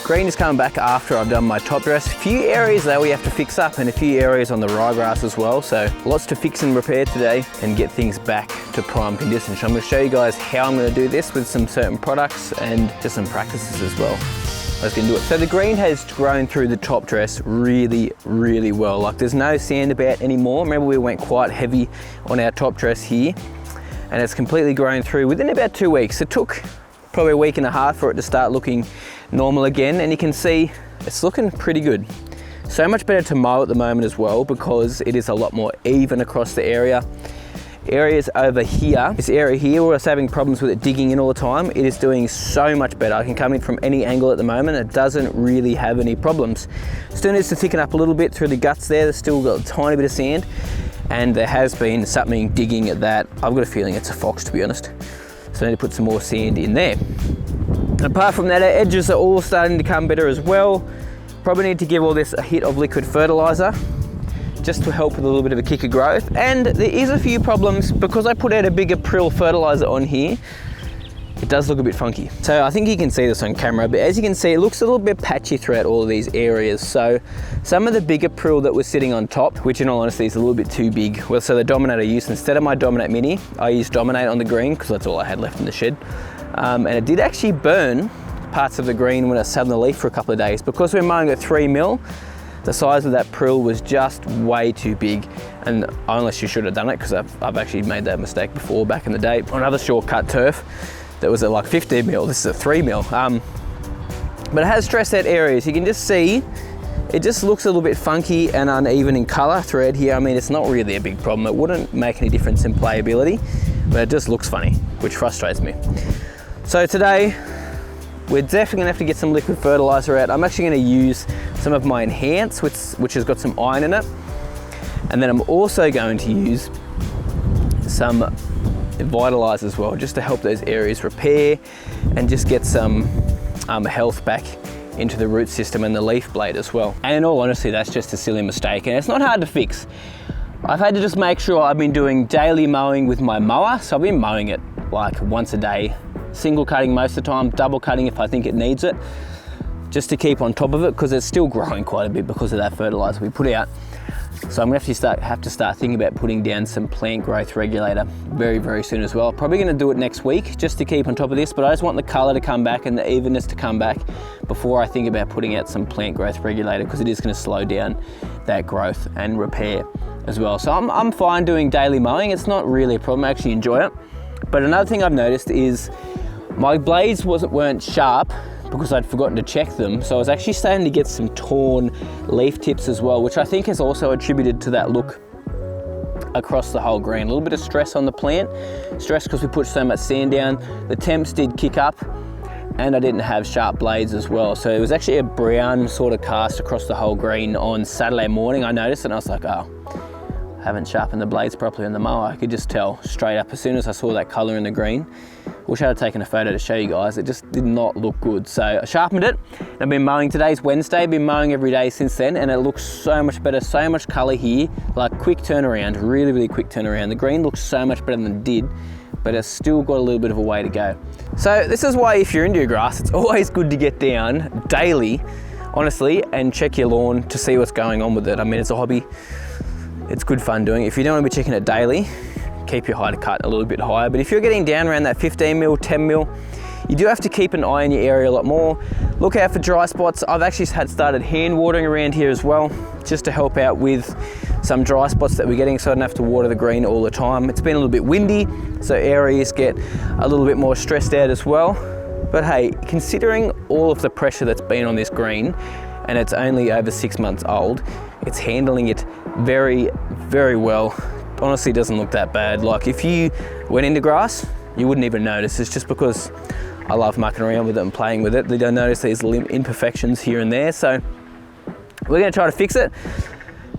Green is coming back after I've done my top dress. A few areas though we have to fix up and a few areas on the ryegrass as well. So lots to fix and repair today and get things back to prime condition. So I'm going to show you guys how I'm going to do this with some certain products and just some practices as well. Let's get into it. So the green has grown through the top dress really, really well. Like there's no sand about anymore. Remember we went quite heavy on our top dress here and it's completely grown through within about 2 weeks. It took probably a week and a half for it to start looking normal again, and you can see it's looking pretty good. So much better to mow at the moment as well because it is a lot more even across the area. Areas over here, this area here where I was having problems with it digging in all the time, it is doing so much better. I can come in from any angle at the moment. It doesn't really have any problems. Still needs to thicken up a little bit through the guts there. There's still got a tiny bit of sand and there has been something digging at that. I've got a feeling it's a fox, to be honest. So I need to put some more sand in there. Apart from that, our edges are all starting to come better as well. Probably need to give all this a hit of liquid fertilizer just to help with a little bit of a kick of growth. And there is a few problems because I put out a bigger prill fertilizer on here. It does look a bit funky. So I think you can see this on camera, but as you can see, it looks a little bit patchy throughout all of these areas. So some of the bigger prill that was sitting on top, which in all honesty is a little bit too big. Well, so the Dominate I used, instead of my Dominate Mini, I used Dominate on the green because that's all I had left in the shed. And it did actually burn parts of the green when I sat on the leaf for a couple of days. Because we're mowing at 3 mil, the size of that prill was just way too big. And honestly, you should have done it because I've actually made that mistake before back in the day. On another shortcut turf that was at like 15 mil, this is at 3 mil. But it has stressed out areas. You can just see, it just looks a little bit funky and uneven in color throughout here. I mean, it's not really a big problem. It wouldn't make any difference in playability, but it just looks funny, which frustrates me. So today, we're definitely gonna have to get some liquid fertilizer out. I'm actually gonna use some of my Enhance, which has got some iron in it. And then I'm also going to use some Fertilize as well, just to help those areas repair and just get some health back into the root system and the leaf blade as well. And in all honesty, that's just a silly mistake and it's not hard to fix. I've had to just make sure I've been doing daily mowing with my mower. So I've been mowing it like once a day, single cutting most of the time, double cutting if I think it needs it, just to keep on top of it because it's still growing quite a bit because of that fertilizer we put out. So I'm gonna have to start thinking about putting down some plant growth regulator very, very soon as well. Probably gonna do it next week just to keep on top of this, but I just want the color to come back and the evenness to come back before I think about putting out some plant growth regulator because it is gonna slow down that growth and repair as well. So I'm fine doing daily mowing. It's not really a problem, I actually enjoy it. But another thing I've noticed is my blades weren't sharp because I'd forgotten to check them. So I was actually starting to get some torn leaf tips as well, which I think is also attributed to that look across the whole green. A little bit of stress on the plant. Stress because we put so much sand down. The temps did kick up and I didn't have sharp blades as well. So it was actually a brown sort of cast across the whole green on Saturday morning. I noticed and I was like, oh, I haven't sharpened the blades properly on the mower. I could just tell straight up as soon as I saw that color in the green. Wish I had taken a photo to show you guys. It just did not look good. So I sharpened it. I've been mowing. Today's Wednesday. I've been mowing every day since then and it looks so much better, so much color here. Like quick turnaround, really, really quick turnaround. The green looks so much better than it did, but it's still got a little bit of a way to go. So this is why if you're into your grass, it's always good to get down daily, honestly, and check your lawn to see what's going on with it. I mean, it's a hobby. It's good fun doing it. If you don't want to be checking it daily, keep your height cut a little bit higher. But if you're getting down around that 15 mil, 10 mil, you do have to keep an eye on your area a lot more. Look out for dry spots. I've actually started hand watering around here as well, just to help out with some dry spots that we're getting so I don't have to water the green all the time. It's been a little bit windy, so areas get a little bit more stressed out as well. But hey, considering all of the pressure that's been on this green, and it's only over 6 months old, it's handling it very, very well. Honestly, it doesn't look that bad. Like if you went into grass, you wouldn't even notice. It's just because I love mucking around with it and playing with it. They don't notice these imperfections here and there. So we're gonna try to fix it.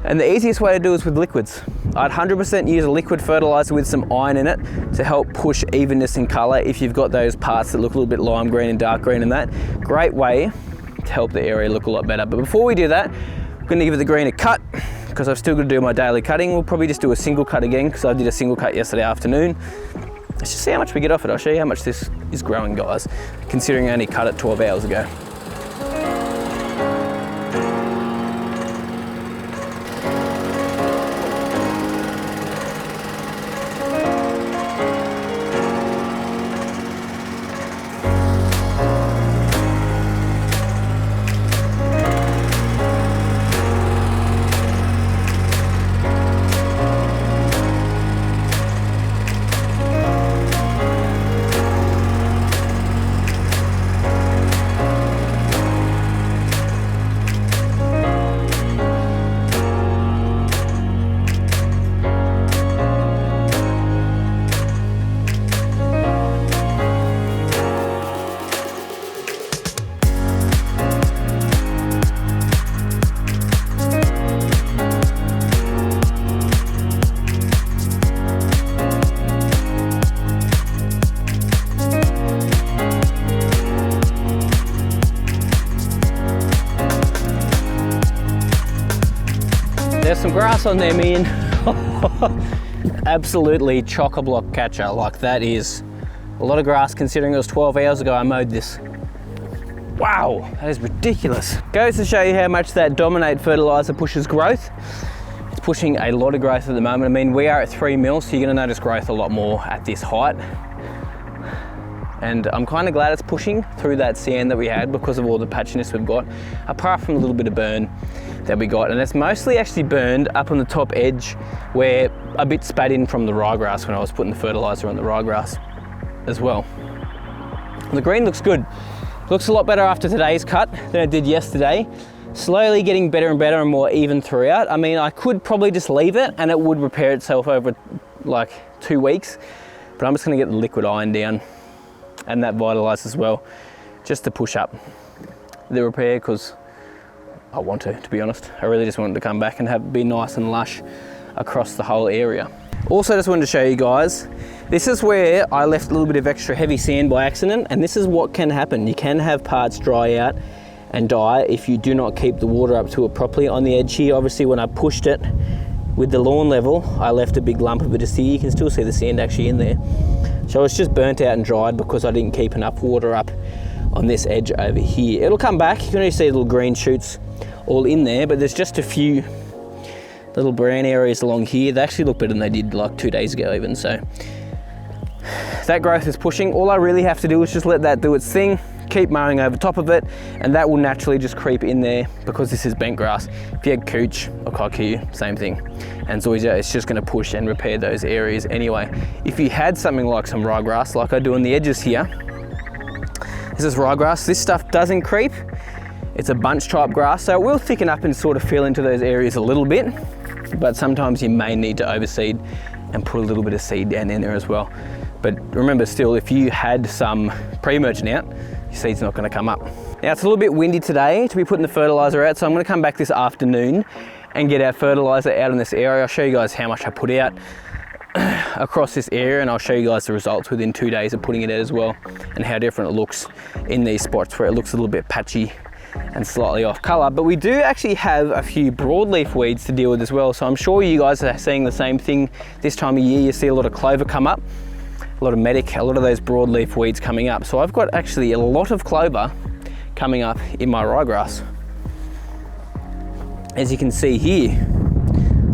And the easiest way to do it is with liquids. I'd 100% use a liquid fertilizer with some iron in it to help push evenness in color if you've got those parts that look a little bit lime green and dark green and that. Great way to help the area look a lot better. But before we do that, I'm gonna give the green a cut because I've still got to do my daily cutting. We'll probably just do a single cut again because I did a single cut yesterday afternoon. Let's just see how much we get off it. I'll show you how much this is growing, guys, considering I only cut it 12 hours ago. There's some grass on there, man. Absolutely chock-a-block catcher. Like, that is a lot of grass considering it was 12 hours ago I mowed this. Wow, that is ridiculous. Goes to show you how much that Dominate fertilizer pushes growth. It's pushing a lot of growth at the moment. I mean, we are at 3 mils, so you're gonna notice growth a lot more at this height. And I'm kind of glad it's pushing through that sand that we had because of all the patchiness we've got, apart from a little bit of burn that we got. And it's mostly actually burned up on the top edge where a bit spat in from the ryegrass when I was putting the fertilizer on the ryegrass as well. The green looks good. Looks a lot better after today's cut than it did yesterday. Slowly getting better and better and more even throughout. I mean, I could probably just leave it and it would repair itself over like 2 weeks, but I'm just gonna get the liquid iron down and that Fertilize as well, just to push up the repair, because I want to be honest. I really just wanted to come back and be nice and lush across the whole area. Also just wanted to show you guys, this is where I left a little bit of extra heavy sand by accident, and this is what can happen. You can have parts dry out and die if you do not keep the water up to it properly. On the edge here, obviously when I pushed it with the lawn level, I left a big lump of it to see. You can still see the sand actually in there. So it's just burnt out and dried because I didn't keep enough water up on this edge over here. It'll come back. You can only see little green shoots all in there, but there's just a few little brown areas along here. They actually look better than they did like 2 days ago even. So that growth is pushing. All I really have to do is just let that do its thing, keep mowing over top of it, and that will naturally just creep in there because this is bent grass. If you had Cooch or Kikuyu, same thing. And Zoysia, it's just gonna push and repair those areas anyway. If you had something like some ryegrass, like I do on the edges here, this is ryegrass. This stuff doesn't creep. It's a bunch type grass, so it will thicken up and sort of fill into those areas a little bit, but sometimes you may need to overseed and put a little bit of seed down in there as well. But remember still, if you had some pre-emergent out, your seed's not gonna come up. Now it's a little bit windy today to be putting the fertilizer out, so I'm gonna come back this afternoon and get our fertilizer out in this area. I'll show you guys how much I put out across this area, and I'll show you guys the results within 2 days of putting it out as well, and how different it looks in these spots where it looks a little bit patchy and slightly off color. But we do actually have a few broadleaf weeds to deal with as well, so I'm sure you guys are seeing the same thing this time of year. You see a lot of clover come up, a lot of medic, a lot of those broadleaf weeds coming up. So I've got actually a lot of clover coming up in my ryegrass. As you can see here,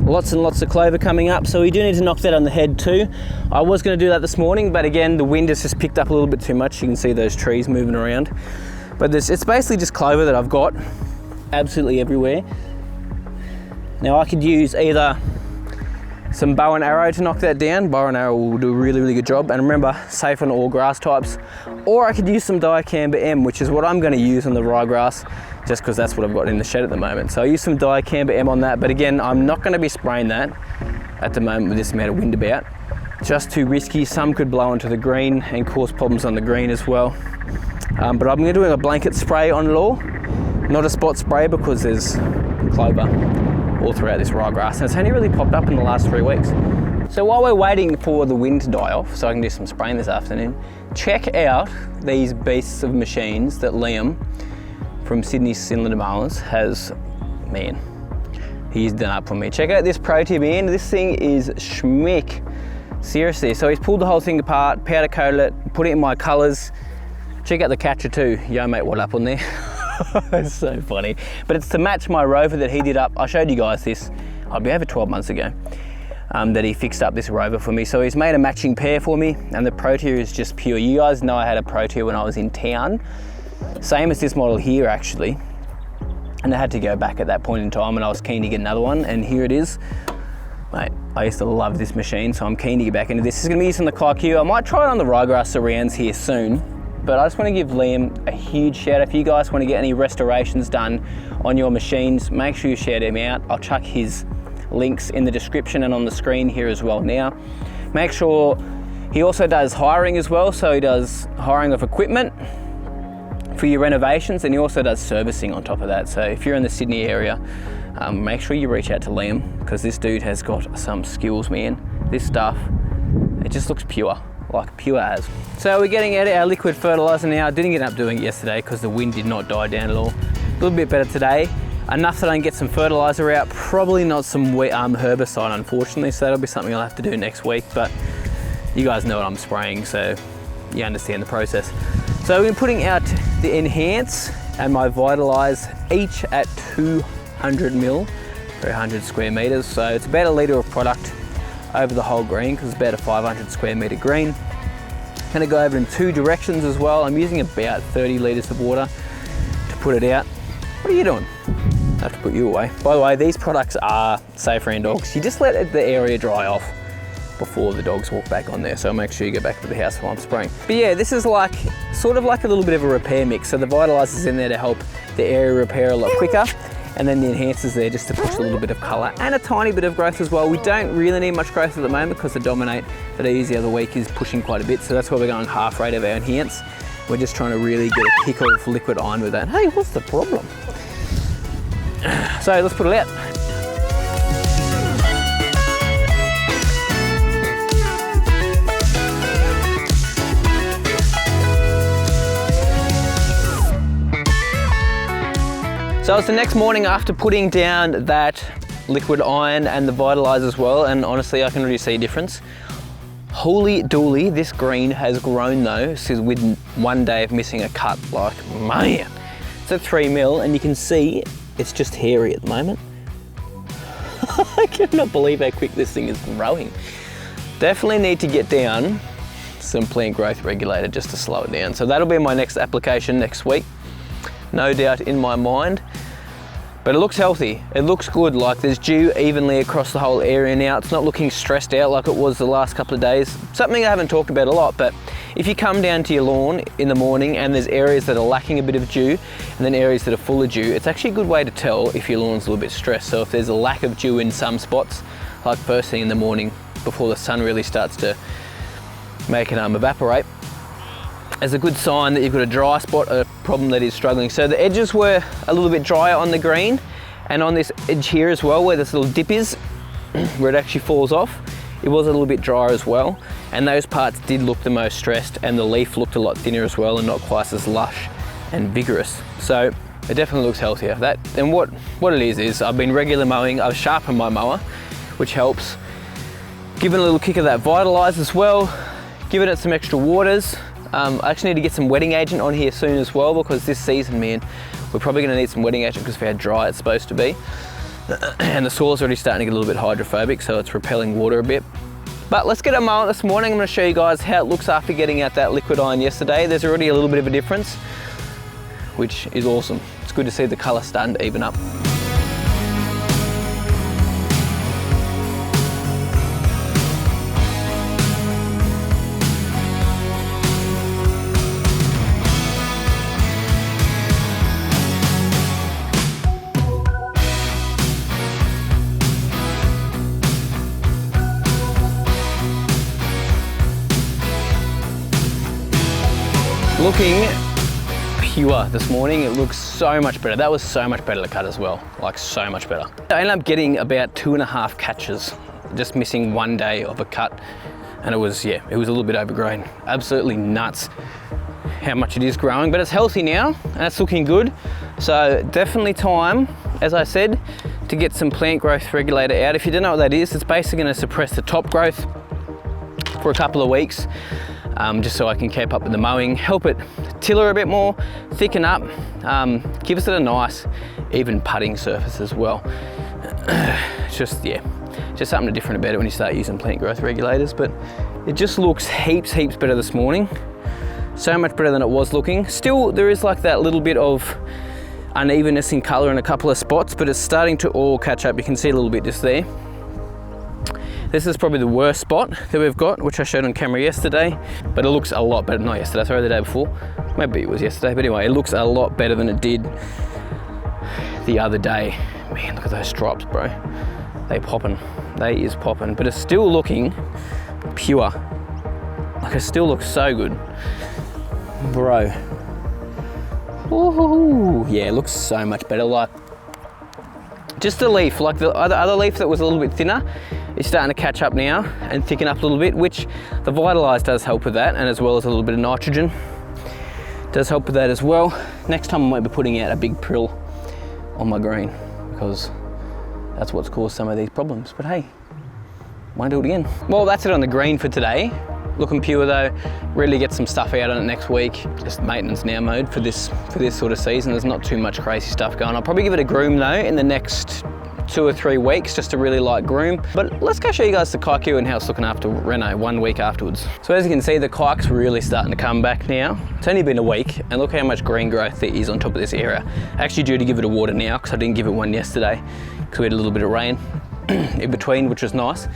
lots and lots of clover coming up, so we do need to knock that on the head too. I was going to do that this morning, but again the wind has just picked up a little bit too much. You can see those trees moving around, but it's basically just clover that I've got absolutely everywhere. Now I could use either some bow and arrow to knock that down. Bow and arrow will do a really, really good job, and remember, safe on all grass types. Or I could use some dicamba M, which is what I'm going to use on the ryegrass, just because that's what I've got in the shed at the moment. So I use some dicamba M on that, but again, I'm not going to be spraying that at the moment with this amount of wind about. Just too risky. Some could blow into the green and cause problems on the green as well. But I'm going to do a blanket spray on it all, not a spot spray, because there's clover all throughout this ryegrass, and it's only really popped up in the last 3 weeks. So while we're waiting for the wind to die off so I can do some spraying this afternoon, check out these beasts of machines that Liam from Sydney Cylinder Marlins has. Man, he's done up for me. Check out this Pro Tip, man. This thing is schmick. Seriously. So he's pulled the whole thing apart, powder coated it, put it in my colors. Check out the catcher too. Yo mate, what up on there? It's so funny. But it's to match my rover that he did up. I showed you guys this, I'd be over 12 months ago, that he fixed up this rover for me. So he's made a matching pair for me, and the Pro Tier is just pure. You guys know I had a Pro Tier when I was in town. Same as this model here actually. And I had to go back at that point in time, and I was keen to get another one, and here it is. Mate, I used to love this machine, so I'm keen to get back into this. This is gonna be used on the Kikuyu. I might try it on the ryegrass surrounds here soon. But I just want to give Liam a huge shout out. If you guys want to get any restorations done on your machines, make sure you shout him out. I'll chuck his links in the description and on the screen here as well now. Make sure he also does hiring as well. So he does hiring of equipment for your renovations, and he also does servicing on top of that. So if you're in the Sydney area, make sure you reach out to Liam, because this dude has got some skills, man. This stuff, it just looks pure. Like pure as. So we're getting out our liquid fertilizer now. I didn't get up doing it yesterday because the wind did not die down at all. A little bit better today. Enough that I can get some fertilizer out, probably not some herbicide unfortunately, so that'll be something I'll have to do next week, but you guys know what I'm spraying, so you understand the process. So we're putting out the Enhance and my Fertilize each at 200 ml per 100 square meters. So it's about 1 litre of product over the whole green because it's about a 500 square meter green. Gonna go over in 2 directions as well. I'm using about 30 litres of water to put it out. What are you doing? I have to put you away. By the way, these products are safe around dogs. You just let the area dry off before the dogs walk back on there. So make sure you go back to the house while I'm spraying. But yeah, this is like, sort of like a little bit of a repair mix. So the Fertilizer's in there to help the area repair a lot quicker. And then the Enhancer's there just to push a little bit of colour and a tiny bit of growth as well. We don't really need much growth at the moment because the Dominate that I used the other week is pushing quite a bit. So that's why we're going half rate of our Enhance. We're just trying to really get a kick of liquid iron with that. Hey, what's the problem? So let's put it out. So it's the next morning after putting down that liquid iron and the Fertilizer as well, and honestly I can really see a difference. Holy dooly, this green has grown though, with 1 day of missing a cut. Like, man. It's at 3 mil and you can see it's just hairy at the moment. I cannot believe how quick this thing is growing. Definitely need to get down some plant growth regulator just to slow it down. So that'll be my next application next week. No doubt in my mind, but it looks healthy. It looks good, like there's dew evenly across the whole area now. It's not looking stressed out like it was the last couple of days. Something I haven't talked about a lot, but if you come down to your lawn in the morning and there's areas that are lacking a bit of dew and then areas that are full of dew, it's actually a good way to tell if your lawn's a little bit stressed. So if there's a lack of dew in some spots, like first thing in the morning before the sun really starts to make it evaporate, as a good sign that you've got a dry spot, a problem that is struggling. So the edges were a little bit drier on the green, and on this edge here as well, where this little dip is, where it actually falls off, it was a little bit drier as well. And those parts did look the most stressed, and the leaf looked a lot thinner as well and not quite as lush and vigorous. So it definitely looks healthier. And what it is I've been regular mowing, I've sharpened my mower, which helps. Giving a little kick of that Fertilize as well, giving it some extra waters. I actually need to get some wetting agent on here soon as well, because this season, man, we're probably going to need some wetting agent because of how dry it's supposed to be. And the soil's already starting to get a little bit hydrophobic, so it's repelling water a bit. But let's get a mow this morning. I'm going to show you guys how it looks after getting out that liquid iron yesterday. There's already a little bit of a difference, which is awesome. It's good to see the colour starting to even up. Looking pure this morning. It looks so much better. That was so much better to cut as well, like so much better. I ended up getting about 2.5 catches, just missing 1 day of a cut, and it was a little bit overgrown. Absolutely nuts how much it is growing, but it's healthy now and it's looking good. So definitely time, as I said, to get some plant growth regulator out. If you don't know what that is, it's basically going to suppress the top growth for a couple of weeks. Just so I can keep up with the mowing, help it tiller a bit more, thicken up, give us a nice even putting surface as well. Just something different about it when you start using plant growth regulators, but it just looks heaps better this morning. So much better than it was looking. Still, there is like that little bit of unevenness in color in a couple of spots, but it's starting to all catch up. You can see a little bit just there. This is probably the worst spot that we've got, which I showed on camera yesterday, but it looks a lot better, not yesterday, sorry, the day before. Maybe it was yesterday, but anyway, it looks a lot better than it did the other day. Man, look at those stripes, bro. They popping, they is popping, but it's still looking pure. Like it still looks so good. Bro. Ooh, yeah, it looks so much better. Like, just the leaf, like the other leaf that was a little bit thinner, is starting to catch up now and thicken up a little bit, which the Fertilizer does help with that, and as well as a little bit of nitrogen does help with that as well. Next time I might be putting out a big prill on my green, because that's what's caused some of these problems. But hey, won't do it again. Well, that's it on the green for today. Looking pure though, really get some stuff out on it next week. Just maintenance now mode for this sort of season. There's not too much crazy stuff going on. I'll probably give it a groom though in the next 2 or 3 weeks, just a really light groom. But let's go show you guys the Kikuyu and how it's looking after Reno 1 week afterwards. So as you can see, the Kiku's really starting to come back now. It's only been a week, and look how much green growth there is on top of this area. Actually due to give it a water now, because I didn't give it one yesterday, because we had a little bit of rain in between, which was nice.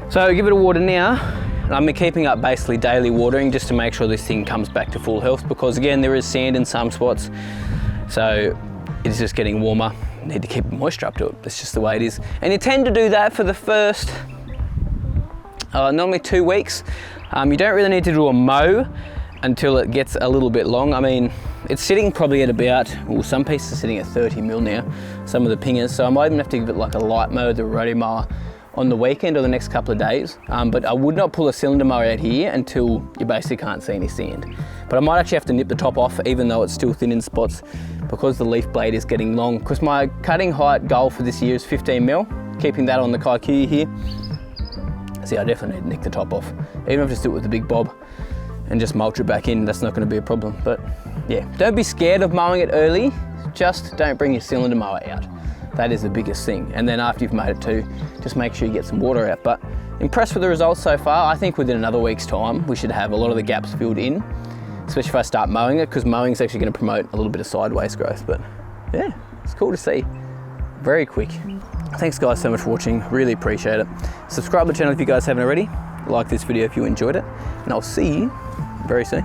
So give it a water now. And I've been keeping up basically daily watering just to make sure this thing comes back to full health, because again, there is sand in some spots. So it's just getting warmer. Need to keep moisture up to it. That's just the way it is. And you tend to do that for the first, normally 2 weeks. You don't really need to do a mow until it gets a little bit long. I mean, it's sitting probably at about, well, some pieces are sitting at 30 mil now, some of the pingers. So I might even have to give it like a light mow, the rotary mower, on the weekend or the next couple of days. But I would not pull a cylinder mower out here until you basically can't see any sand. But I might actually have to nip the top off, even though it's still thin in spots, because the leaf blade is getting long. Because my cutting height goal for this year is 15 mil, keeping that on the Kikuyu here. See, I definitely need to nick the top off. Even if I just do it with the big bob and just mulch it back in, that's not gonna be a problem. But yeah, don't be scared of mowing it early, just don't bring your cylinder mower out. That is the biggest thing. And then after you've made it too, just make sure you get some water out. But impressed with the results so far. I think within another week's time, we should have a lot of the gaps filled in, especially if I start mowing it, because mowing is actually going to promote a little bit of sideways growth. But yeah, it's cool to see. Very quick. Thanks guys so much for watching. Really appreciate it. Subscribe to the channel if you guys haven't already. Like this video if you enjoyed it. And I'll see you very soon.